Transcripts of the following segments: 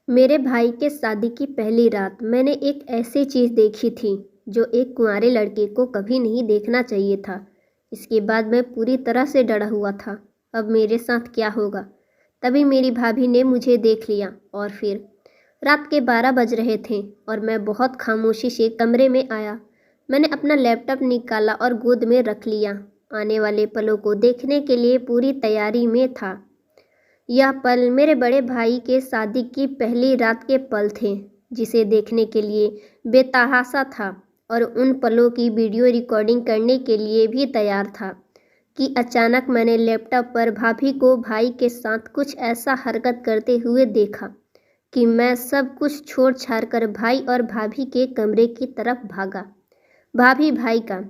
मेरे भाई के शादी की पहली रात मैंने एक ऐसी चीज़ देखी थी जो एक कुंवारे लड़के को कभी नहीं देखना चाहिए था। इसके बाद मैं पूरी तरह से डरा हुआ था। अब मेरे साथ क्या होगा। तभी मेरी भाभी ने मुझे देख लिया और फिर रात के 12 बज रहे थे और मैं बहुत खामोशी से कमरे में आया। मैंने अपना लैपटॉप निकाला और गोद में रख लिया। आने वाले पलों को देखने के लिए पूरी तैयारी में था। यह पल मेरे बड़े भाई के शादी की पहली रात के पल थे, जिसे देखने के लिए बेतहाशा था और उन पलों की वीडियो रिकॉर्डिंग करने के लिए भी तैयार था कि अचानक मैंने लैपटॉप पर भाभी को भाई के साथ कुछ ऐसा हरकत करते हुए देखा कि मैं सब कुछ छोड़ छाड़ कर भाई और भाभी के कमरे की तरफ भागा। भाभी भाई का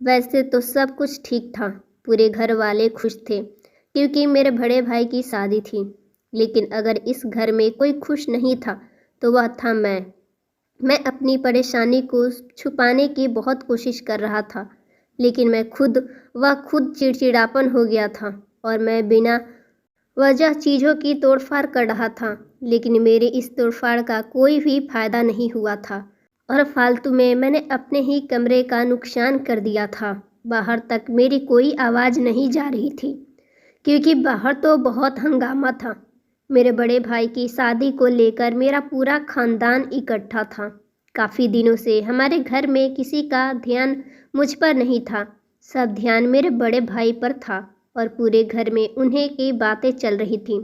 वैसे तो सब कुछ ठीक था, पूरे घर वाले खुश थे क्योंकि मेरे बड़े भाई की शादी थी। लेकिन अगर इस घर में कोई खुश नहीं था तो वह था मैं अपनी परेशानी को छुपाने की बहुत कोशिश कर रहा था, लेकिन वह खुद चिड़चिड़ापन हो गया था और मैं बिना वजह चीज़ों की तोड़फाड़ कर रहा था। लेकिन मेरे इस तोड़फाड़ का कोई भी फायदा नहीं हुआ था और फालतू में मैंने अपने ही कमरे का नुकसान कर दिया था। बाहर तक मेरी कोई आवाज़ नहीं जा रही थी क्योंकि बाहर तो बहुत हंगामा था। मेरे बड़े भाई की शादी को लेकर मेरा पूरा खानदान इकट्ठा था। काफ़ी दिनों से हमारे घर में किसी का ध्यान मुझ पर नहीं था, सब ध्यान मेरे बड़े भाई पर था और पूरे घर में उन्हीं की बातें चल रही थी।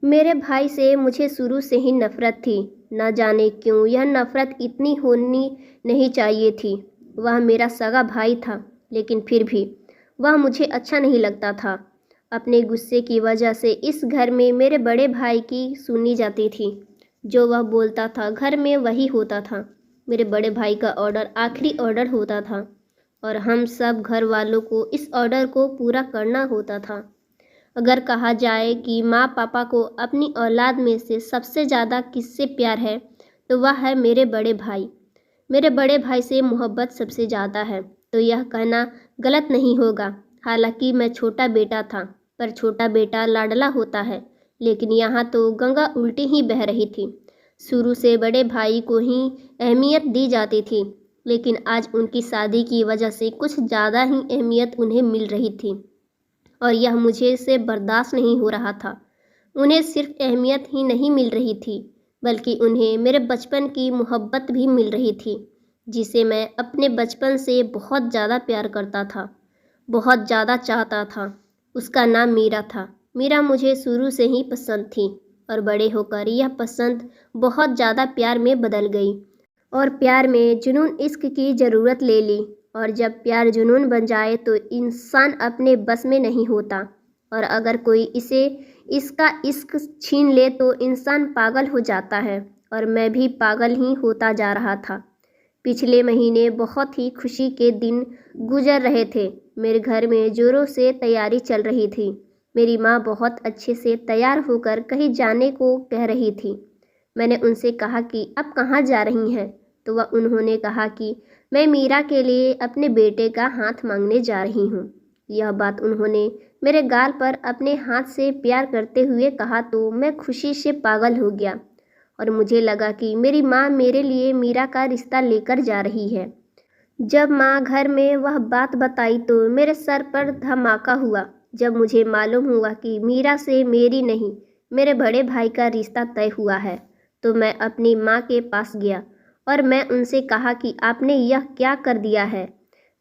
मेरे भाई से मुझे शुरू से ही नफ़रत थी। न जाने क्यों यह नफ़रत इतनी होनी नहीं चाहिए थी। वह मेरा सगा भाई था, लेकिन फिर भी वह मुझे अच्छा नहीं लगता था। अपने गुस्से की वजह से इस घर में मेरे बड़े भाई की सुनी जाती थी। जो वह बोलता था घर में वही होता था। मेरे बड़े भाई का ऑर्डर आखिरी ऑर्डर होता था और हम सब घर वालों को इस ऑर्डर को पूरा करना होता था। अगर कहा जाए कि माँ पापा को अपनी औलाद में से सबसे ज़्यादा किससे प्यार है तो वह है मेरे बड़े भाई। मेरे बड़े भाई से मोहब्बत सबसे ज़्यादा है तो यह कहना गलत नहीं होगा। हालांकि मैं छोटा बेटा था, पर छोटा बेटा लाडला होता है। लेकिन यहाँ तो गंगा उल्टी ही बह रही थी। शुरू से बड़े भाई को ही अहमियत दी जाती थी, लेकिन आज उनकी शादी की वजह से कुछ ज़्यादा ही अहमियत उन्हें मिल रही थी और यह मुझे से बर्दाश्त नहीं हो रहा था। उन्हें सिर्फ अहमियत ही नहीं मिल रही थी, बल्कि उन्हें मेरे बचपन की मोहब्बत भी मिल रही थी, जिसे मैं अपने बचपन से बहुत ज़्यादा प्यार करता था, बहुत ज़्यादा चाहता था। उसका नाम मीरा था। मीरा मुझे शुरू से ही पसंद थी और बड़े होकर यह पसंद बहुत ज़्यादा प्यार में बदल गई और प्यार में जुनून इश्क की ज़रूरत ले ली। और जब प्यार जुनून बन जाए तो इंसान अपने बस में नहीं होता और अगर कोई इसका इश्क छीन ले तो इंसान पागल हो जाता है और मैं भी पागल ही होता जा रहा था। पिछले महीने बहुत ही खुशी के दिन गुजर रहे थे। मेरे घर में जोरों से तैयारी चल रही थी। मेरी माँ बहुत अच्छे से तैयार होकर कहीं जाने को कह रही थी। मैंने उनसे कहा कि अब कहाँ जा रही हैं, तो उन्होंने कहा कि मैं मीरा के लिए अपने बेटे का हाथ मांगने जा रही हूँ। यह बात उन्होंने मेरे गाल पर अपने हाथ से प्यार करते हुए कहा तो मैं खुशी से पागल हो गया और मुझे लगा कि मेरी माँ मेरे लिए मीरा का रिश्ता लेकर जा रही है। जब माँ घर में वह बात बताई तो मेरे सर पर धमाका हुआ जब मुझे मालूम हुआ कि मीरा से मेरी नहीं, मेरे बड़े भाई का रिश्ता तय हुआ है। तो मैं अपनी माँ के पास गया और मैं उनसे कहा कि आपने यह क्या कर दिया है।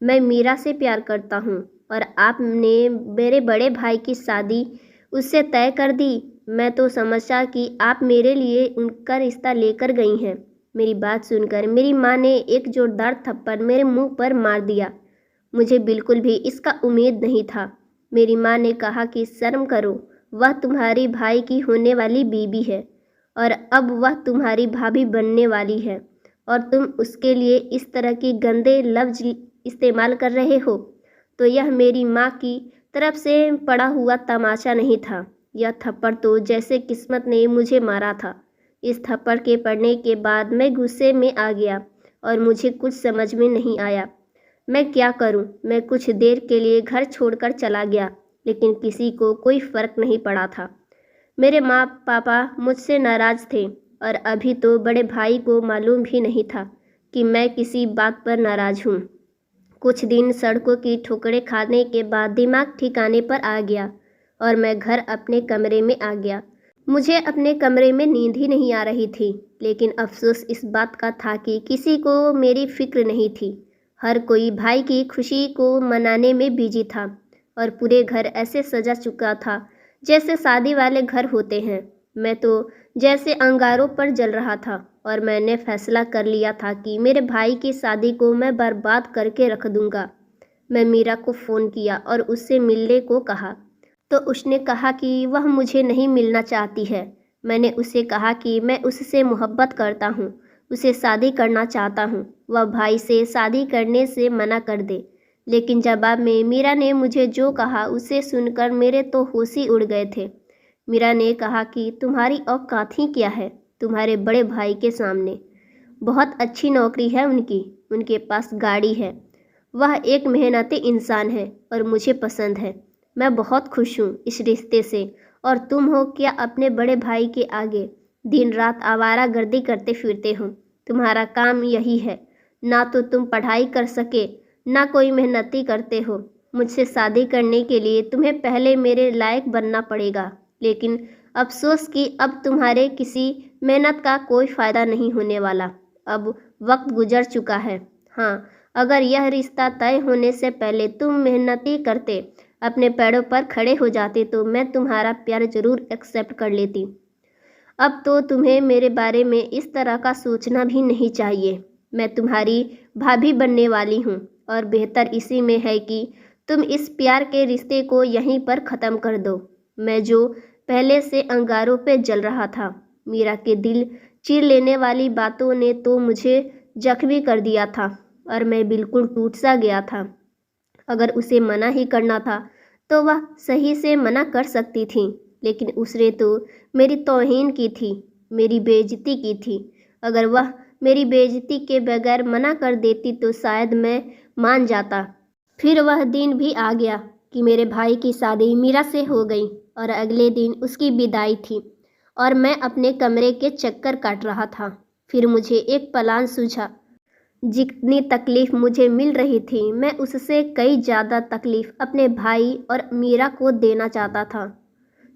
मैं मीरा से प्यार करता हूँ और आपने मेरे बड़े भाई की शादी उससे तय कर दी। मैं तो समझा कि आप मेरे लिए उनका रिश्ता लेकर गई हैं। मेरी बात सुनकर मेरी माँ ने एक जोरदार थप्पड़ मेरे मुंह पर मार दिया। मुझे बिल्कुल भी इसका उम्मीद नहीं था। मेरी माँ ने कहा कि शर्म करो, वह तुम्हारी भाई की होने वाली बीवी है और अब वह तुम्हारी भाभी बनने वाली है और तुम उसके लिए इस तरह की गंदे लफ्ज इस्तेमाल कर रहे हो। तो यह मेरी माँ की तरफ से पड़ा हुआ तमाचा नहीं था, यह थप्पड़ तो जैसे किस्मत ने मुझे मारा था। इस थप्पड़ के पड़ने के बाद मैं गुस्से में आ गया और मुझे कुछ समझ में नहीं आया मैं क्या करूं। मैं कुछ देर के लिए घर छोड़कर चला गया, लेकिन किसी को कोई फ़र्क नहीं पड़ा था। मेरे माँ पापा मुझसे नाराज़ थे। और अभी तो बड़े भाई को मालूम भी नहीं था कि मैं किसी बात पर नाराज़ हूँ। कुछ दिन सड़कों की ठोकरें खाने के बाद दिमाग ठिकाने पर आ गया और मैं घर अपने कमरे में आ गया। मुझे अपने कमरे में नींद ही नहीं आ रही थी, लेकिन अफसोस इस बात का था कि किसी को मेरी फिक्र नहीं थी। हर कोई भाई की खुशी को मनाने में बिजी था और पूरे घर ऐसे सजा चुका था जैसे शादी वाले घर होते हैं। मैं तो जैसे अंगारों पर जल रहा था और मैंने फैसला कर लिया था कि मेरे भाई की शादी को मैं बर्बाद करके रख दूंगा। मैं मीरा को फ़ोन किया और उससे मिलने को कहा तो उसने कहा कि वह मुझे नहीं मिलना चाहती है। मैंने उसे कहा कि मैं उससे मोहब्बत करता हूँ, उसे शादी करना चाहता हूँ, वह भाई से शादी करने से मना कर दे। लेकिन जवाब में मीरा ने मुझे जो कहा उसे सुनकर मेरे तो होश ही उड़ गए थे। मीरा ने कहा कि तुम्हारी औकात ही क्या है तुम्हारे बड़े भाई के सामने। बहुत अच्छी नौकरी है उनकी, उनके पास गाड़ी है, वह एक मेहनती इंसान है और मुझे पसंद है। मैं बहुत खुश हूँ इस रिश्ते से। और तुम हो क्या अपने बड़े भाई के आगे दिन रात आवारागर्दी करते फिरते हो। तुम्हारा काम यही है, ना तो तुम पढ़ाई कर सके ना कोई मेहनती करते हो। मुझसे शादी करने के लिए तुम्हें पहले मेरे लायक बनना पड़ेगा, लेकिन अफसोस कि अब तुम्हारे किसी मेहनत का कोई फ़ायदा नहीं होने वाला। अब वक्त गुजर चुका है। हाँ, अगर यह रिश्ता तय होने से पहले तुम मेहनती करते, अपने पैरों पर खड़े हो जाते तो मैं तुम्हारा प्यार ज़रूर एक्सेप्ट कर लेती। अब तो तुम्हें मेरे बारे में इस तरह का सोचना भी नहीं चाहिए। मैं तुम्हारी भाभी बनने वाली हूँ और बेहतर इसी में है कि तुम इस प्यार के रिश्ते को यहीं पर ख़त्म कर दो। मैं जो पहले से अंगारों पे जल रहा था, मीरा के दिल चीर लेने वाली बातों ने तो मुझे जख्मी कर दिया था और मैं बिल्कुल टूट सा गया था। अगर उसे मना ही करना था तो वह सही से मना कर सकती थी, लेकिन उसने तो मेरी तौहीन की थी, मेरी बेइज्जती की थी। अगर वह मेरी बेइज्जती के बगैर मना कर देती तो शायद मैं मान जाता। फिर वह दिन भी आ गया कि मेरे भाई की शादी मीरा से हो गई और अगले दिन उसकी विदाई थी और मैं अपने कमरे के चक्कर काट रहा था। फिर मुझे एक प्लान सूझा। जितनी तकलीफ़ मुझे मिल रही थी मैं उससे कई ज़्यादा तकलीफ़ अपने भाई और मीरा को देना चाहता था,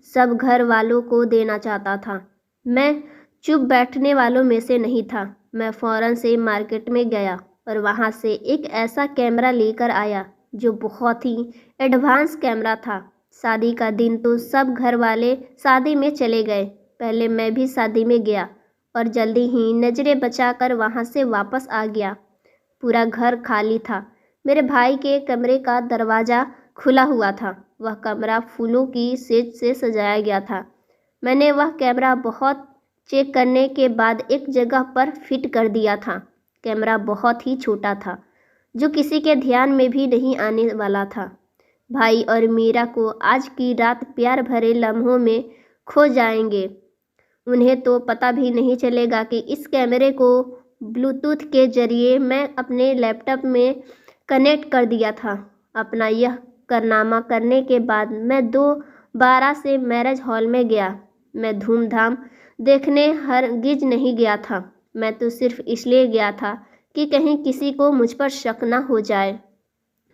सब घर वालों को देना चाहता था। मैं चुप बैठने वालों में से नहीं था। मैं फ़ौरन से मार्केट में गया और वहाँ से एक ऐसा कैमरा लेकर आया जो बहुत ही एडवांस कैमरा था। शादी का दिन तो सब घर वाले शादी में चले गए, पहले मैं भी शादी में गया और जल्दी ही नज़रें बचाकर वहाँ से वापस आ गया। पूरा घर खाली था। मेरे भाई के कमरे का दरवाज़ा खुला हुआ था। वह कमरा फूलों की सेज से सजाया गया था। मैंने वह कैमरा बहुत चेक करने के बाद एक जगह पर फिट कर दिया था। कैमरा बहुत ही छोटा था, जो किसी के ध्यान में भी नहीं आने वाला था। भाई और मीरा को आज की रात प्यार भरे लम्हों में खो जाएंगे। उन्हें तो पता भी नहीं चलेगा कि इस कैमरे को ब्लूटूथ के जरिए मैं अपने लैपटॉप में कनेक्ट कर दिया था। अपना यह कारनामा करने के बाद मैं दोबारा से मैरिज हॉल में गया। मैं धूमधाम देखने हरगिज नहीं गया था। मैं तो सिर्फ इसलिए गया था कि कहीं किसी को मुझ पर शक ना हो जाए,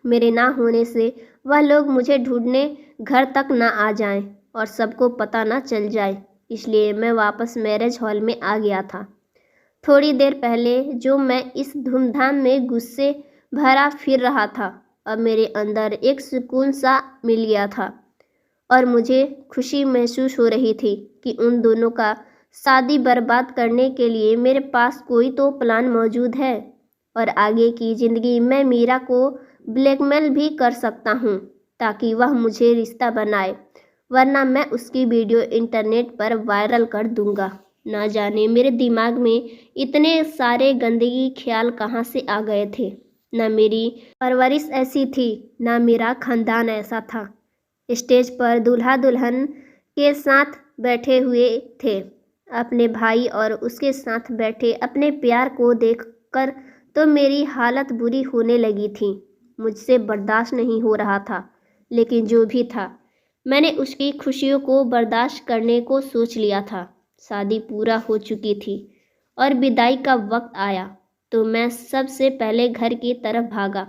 मेरे ना होने से वह लोग मुझे ढूंढने घर तक ना आ जाएं और सबको पता ना चल जाए। इसलिए मैं वापस मैरिज हॉल में आ गया था। थोड़ी देर पहले जो मैं इस धूमधाम में गुस्से भरा फिर रहा था, अब मेरे अंदर एक सुकून सा मिल गया था और मुझे खुशी महसूस हो रही थी कि उन दोनों का शादी बर्बाद करने के लिए मेरे पास कोई तो प्लान मौजूद है और आगे की ज़िंदगी मैं मीरा को ब्लैकमेल भी कर सकता हूँ ताकि वह मुझे रिश्ता बनाए, वरना मैं उसकी वीडियो इंटरनेट पर वायरल कर दूंगा। ना जाने मेरे दिमाग में इतने सारे गंदगी ख्याल कहाँ से आ गए थे। ना मेरी परवरिश ऐसी थी, ना मेरा खानदान ऐसा था। स्टेज पर दूल्हा दुल्हन के साथ बैठे हुए थे। अपने भाई और उसके साथ बैठे अपने प्यार को देखकर तो मेरी हालत बुरी होने लगी थी। मुझसे बर्दाश्त नहीं हो रहा था, लेकिन जो भी था मैंने उसकी खुशियों को बर्दाश्त करने को सोच लिया था। शादी पूरा हो चुकी थी और विदाई का वक्त आया तो मैं सबसे पहले घर की तरफ भागा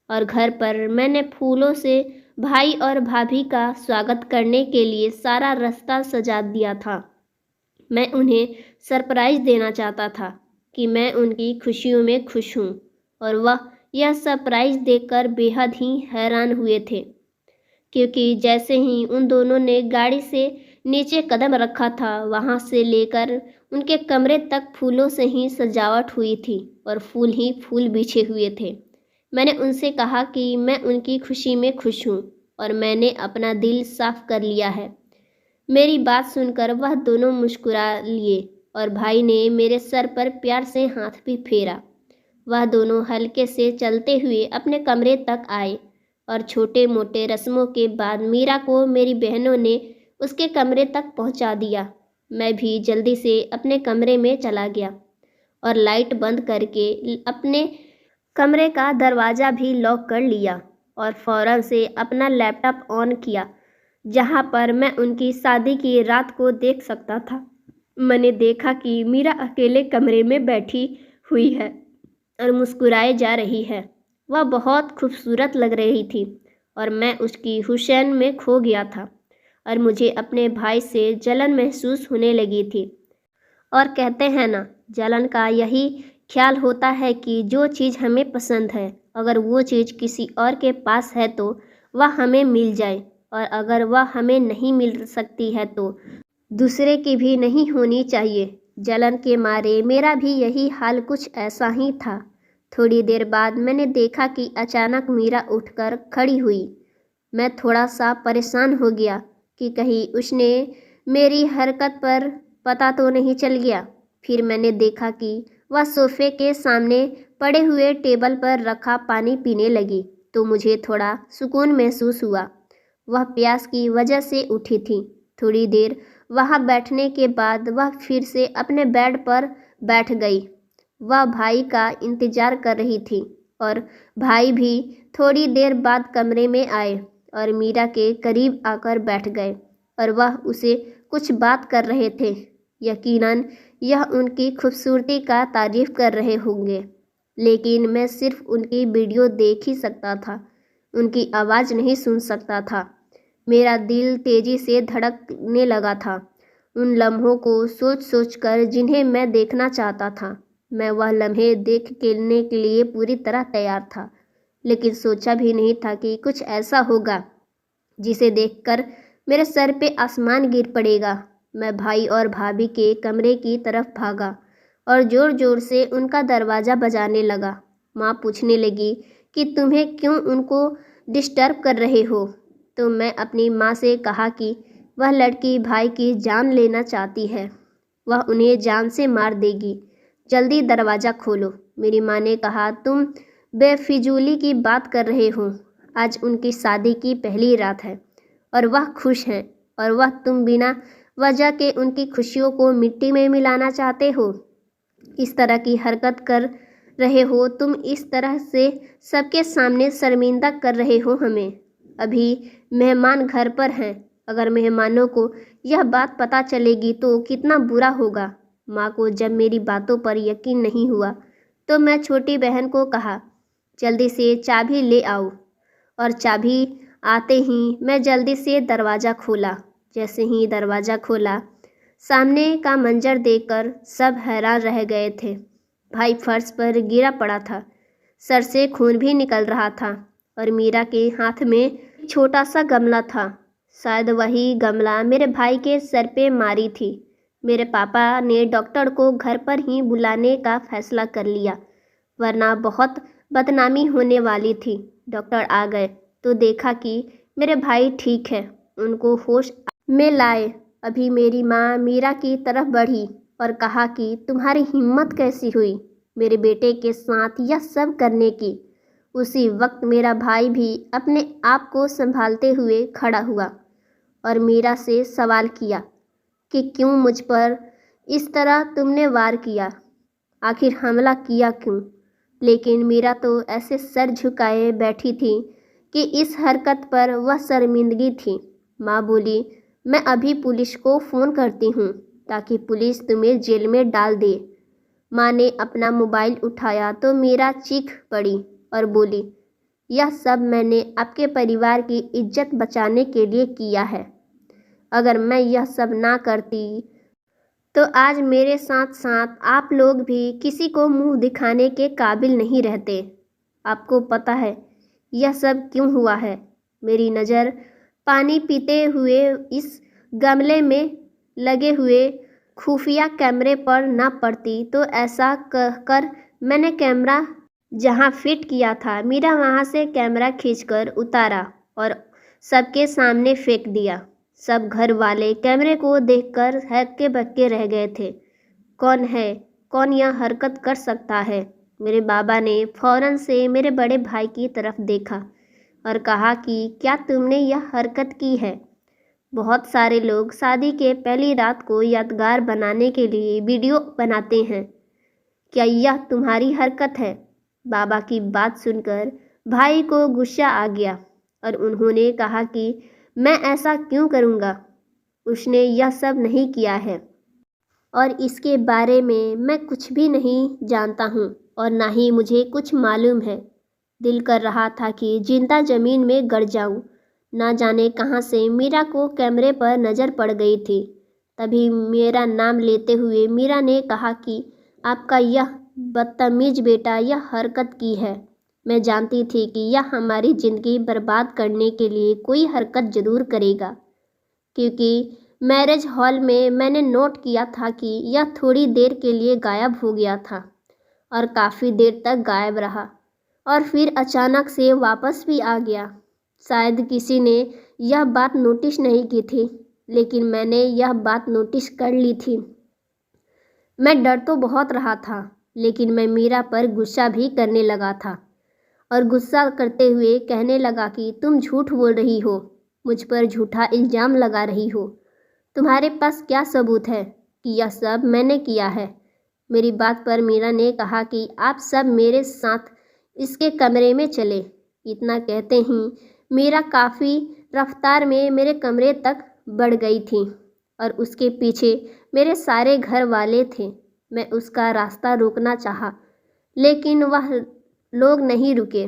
और घर पर मैंने फूलों से भाई और भाभी का स्वागत करने के लिए सारा रास्ता सजा दिया था। मैं उन्हें सरप्राइज़ देना चाहता था कि मैं उनकी खुशियों में खुश हूँ और वह यह सरप्राइज़ देखकर बेहद ही हैरान हुए थे, क्योंकि जैसे ही उन दोनों ने गाड़ी से नीचे कदम रखा था वहाँ से लेकर उनके कमरे तक फूलों से ही सजावट हुई थी और फूल ही फूल बिछे हुए थे। मैंने उनसे कहा कि मैं उनकी खुशी में खुश हूँ और मैंने अपना दिल साफ कर लिया है। मेरी बात सुनकर वह दोनों मुस्कुरा लिए और भाई ने मेरे सर पर प्यार से हाथ भी फेरा। वह दोनों हल्के से चलते हुए अपने कमरे तक आए और छोटे मोटे रस्मों के बाद मीरा को मेरी बहनों ने उसके कमरे तक पहुंचा दिया। मैं भी जल्दी से अपने कमरे में चला गया और लाइट बंद करके अपने कमरे का दरवाज़ा भी लॉक कर लिया और फ़ौरन से अपना लैपटॉप ऑन किया, जहाँ पर मैं उनकी शादी की रात को देख सकता था। मैंने देखा कि मीरा अकेले कमरे में बैठी हुई है और मुस्कुराए जा रही है। वह बहुत खूबसूरत लग रही थी और मैं उसकी हुसैन में खो गया था और मुझे अपने भाई से जलन महसूस होने लगी थी। और कहते हैं ना, जलन का यही ख्याल होता है कि जो चीज़ हमें पसंद है अगर वो चीज़ किसी और के पास है तो वह हमें मिल जाए, और अगर वह हमें नहीं मिल सकती है तो दूसरे की भी नहीं होनी चाहिए। जलन के मारे मेरा भी यही हाल कुछ ऐसा ही था। थोड़ी देर बाद मैंने देखा कि अचानक मीरा उठकर खड़ी हुई। मैं थोड़ा सा परेशान हो गया कि कहीं उसने मेरी हरकत पर पता तो नहीं चल गया। फिर मैंने देखा कि वह सोफे के सामने पड़े हुए टेबल पर रखा पानी पीने लगी, तो मुझे थोड़ा सुकून महसूस हुआ। वह प्यास की वजह से उठी थी। थोड़ी देर वहाँ बैठने के बाद वह फिर से अपने बेड पर बैठ गई। वह भाई का इंतज़ार कर रही थी और भाई भी थोड़ी देर बाद कमरे में आए और मीरा के करीब आकर बैठ गए और वह उसे कुछ बात कर रहे थे। यकीनन यह उनकी खूबसूरती का तारीफ़ कर रहे होंगे, लेकिन मैं सिर्फ उनकी वीडियो देख ही सकता था, उनकी आवाज़ नहीं सुन सकता था। मेरा दिल तेज़ी से धड़कने लगा था उन लम्हों को सोच सोच कर जिन्हें मैं देखना चाहता था। मैं वह लम्हे देखने के लिए पूरी तरह तैयार था, लेकिन सोचा भी नहीं था कि कुछ ऐसा होगा जिसे देखकर मेरे सर पे आसमान गिर पड़ेगा। मैं भाई और भाभी के कमरे की तरफ भागा और ज़ोर ज़ोर से उनका दरवाज़ा बजाने लगा। माँ पूछने लगी कि तुम्हें क्यों उनको डिस्टर्ब कर रहे हो, तो मैं अपनी माँ से कहा कि वह लड़की भाई की जान लेना चाहती है, वह उन्हें जान से मार देगी, जल्दी दरवाज़ा खोलो। मेरी माँ ने कहा, तुम बेफिजूली की बात कर रहे हो, आज उनकी शादी की पहली रात है और वह खुश हैं, और वह तुम बिना वजह के उनकी खुशियों को मिट्टी में मिलाना चाहते हो। इस तरह की हरकत कर रहे हो तुम, इस तरह से सबके सामने शर्मिंदा कर रहे हो हमें। अभी मेहमान घर पर हैं, अगर मेहमानों को यह बात पता चलेगी तो कितना बुरा होगा। माँ को जब मेरी बातों पर यकीन नहीं हुआ तो मैं छोटी बहन को कहा, जल्दी से चाबी ले आओ, और चाबी आते ही मैं जल्दी से दरवाज़ा खोला। जैसे ही दरवाज़ा खोला, सामने का मंजर देखकर सब हैरान रह गए थे। भाई फर्श पर गिरा पड़ा था, सर से खून भी निकल रहा था और मीरा के हाथ में छोटा सा गमला था। शायद वही गमला मेरे भाई के सर पे मारी थी। मेरे पापा ने डॉक्टर को घर पर ही बुलाने का फैसला कर लिया, वरना बहुत बदनामी होने वाली थी। डॉक्टर आ गए तो देखा कि मेरे भाई ठीक है, उनको होश में लाए। अभी मेरी माँ मीरा की तरफ बढ़ी और कहा कि तुम्हारी हिम्मत कैसी हुई मेरे बेटे के साथ यह सब करने की। उसी वक्त मेरा भाई भी अपने आप को संभालते हुए खड़ा हुआ और मीरा से सवाल किया कि क्यों मुझ पर इस तरह तुमने वार किया, आखिर हमला किया क्यों। लेकिन मीरा तो ऐसे सर झुकाए बैठी थी कि इस हरकत पर वह शर्मिंदगी थी। माँ बोली, मैं अभी पुलिस को फ़ोन करती हूँ, ताकि पुलिस तुम्हें जेल में डाल दे। माँ ने अपना मोबाइल उठाया तो मीरा चीख पड़ी और बोली, यह सब मैंने आपके परिवार की इज्जत बचाने के लिए किया है। अगर मैं यह सब ना करती तो आज मेरे साथ साथ आप लोग भी किसी को मुंह दिखाने के काबिल नहीं रहते। आपको पता है यह सब क्यों हुआ है? मेरी नज़र पानी पीते हुए इस गमले में लगे हुए खुफिया कैमरे पर ना पड़ती तो ऐसा कहकर मैंने कैमरा जहां फिट किया था, मीरा वहां से कैमरा खींचकर उतारा और सबके सामने फेंक दिया। सब घर वाले कैमरे को देखकर हक्के बक्के रह गए थे। कौन है? कौन यह हरकत कर सकता है? मेरे बाबा ने फौरन से मेरे बड़े भाई की तरफ देखा और कहा कि क्या तुमने यह हरकत की है? बहुत सारे लोग शादी के पहली रात को यादगार बनाने के लिए वीडियो बनाते हैं। क्या यह तुम्हारी हरकत है? बाबा की बात सुनकर भाई को गुस्सा आ गया और उन्होंने कहा कि मैं ऐसा क्यों करूँगा? उसने यह सब नहीं किया है और इसके बारे में मैं कुछ भी नहीं जानता हूँ और ना ही मुझे कुछ मालूम है। दिल कर रहा था कि जिंदा ज़मीन में गड़ जाऊँ। ना जाने कहाँ से मीरा को कैमरे पर नज़र पड़ गई थी। तभी मेरा नाम लेते हुए मीरा ने कहा कि आपका यह बदतमीज बेटा यह हरकत की है। मैं जानती थी कि यह हमारी ज़िंदगी बर्बाद करने के लिए कोई हरकत ज़रूर करेगा, क्योंकि मैरिज हॉल में मैंने नोट किया था कि यह थोड़ी देर के लिए गायब हो गया था और काफ़ी देर तक गायब रहा और फिर अचानक से वापस भी आ गया। शायद किसी ने यह बात नोटिस नहीं की थी, लेकिन मैंने यह बात नोटिस कर ली थी। मैं डर तो बहुत रहा था, लेकिन मैं मीरा पर गुस्सा भी करने लगा था और गुस्सा करते हुए कहने लगा कि तुम झूठ बोल रही हो, मुझ पर झूठा इल्ज़ाम लगा रही हो। तुम्हारे पास क्या सबूत है कि यह सब मैंने किया है? मेरी बात पर मीरा ने कहा कि आप सब मेरे साथ इसके कमरे में चले। इतना कहते ही मीरा काफ़ी रफ्तार में मेरे कमरे तक बढ़ गई थी और उसके पीछे मेरे सारे घर वाले थे। मैं उसका रास्ता रोकना चाहा, लेकिन वह लोग नहीं रुके।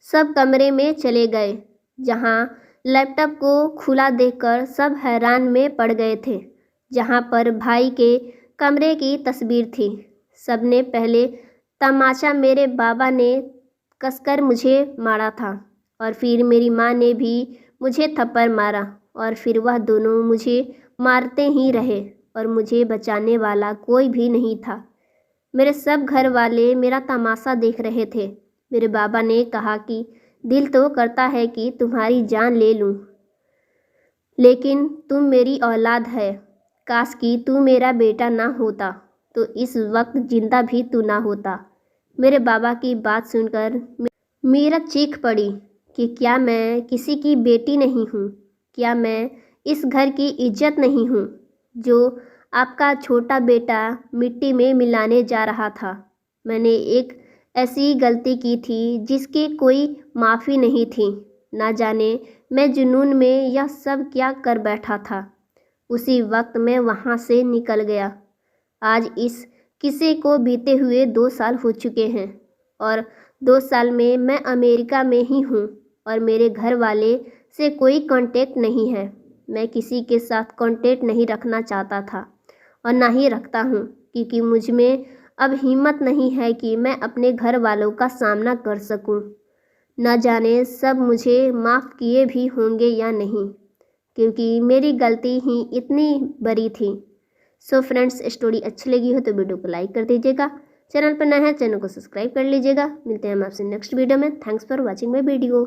सब कमरे में चले गए, जहां लैपटॉप को खुला देखकर सब हैरान में पड़ गए थे, जहां पर भाई के कमरे की तस्वीर थी। सबने पहले तमाचा मेरे बाबा ने कसकर मुझे मारा था और फिर मेरी माँ ने भी मुझे थप्पड़ मारा और फिर वह दोनों मुझे मारते ही रहे और मुझे बचाने वाला कोई भी नहीं था। मेरे सब घर वाले मेरा तमाशा देख रहे थे। मेरे बाबा ने कहा कि दिल तो करता है कि तुम्हारी जान ले लूं, लेकिन तुम मेरी औलाद है। काश कि तू मेरा बेटा ना होता तो इस वक्त जिंदा भी तू ना होता। मेरे बाबा की बात सुनकर मीरा चीख पड़ी कि क्या मैं किसी की बेटी नहीं हूँ? क्या मैं इस घर की इज्जत नहीं हूँ जो आपका छोटा बेटा मिट्टी में मिलाने जा रहा था? मैंने एक ऐसी गलती की थी जिसकी कोई माफ़ी नहीं थी। ना जाने मैं जुनून में यह सब क्या कर बैठा था। उसी वक्त मैं वहाँ से निकल गया। आज इस किस्से को बीते हुए 2 साल हो चुके हैं और 2 साल में मैं अमेरिका में ही हूँ और मेरे घर वाले से कोई कांटेक्ट नहीं है। मैं किसी के साथ कांटेक्ट नहीं रखना चाहता था और ना ही रखता हूँ, क्योंकि मुझ में अब हिम्मत नहीं है कि मैं अपने घर वालों का सामना कर सकूँ। न जाने सब मुझे माफ़ किए भी होंगे या नहीं, क्योंकि मेरी गलती ही इतनी बड़ी थी। सो फ्रेंड्स, स्टोरी अच्छी लगी हो तो वीडियो को लाइक कर दीजिएगा। चैनल पर नया है, चैनल को सब्सक्राइब कर लीजिएगा। मिलते हैं हम आपसे नेक्स्ट वीडियो में। Thanks for watching my video.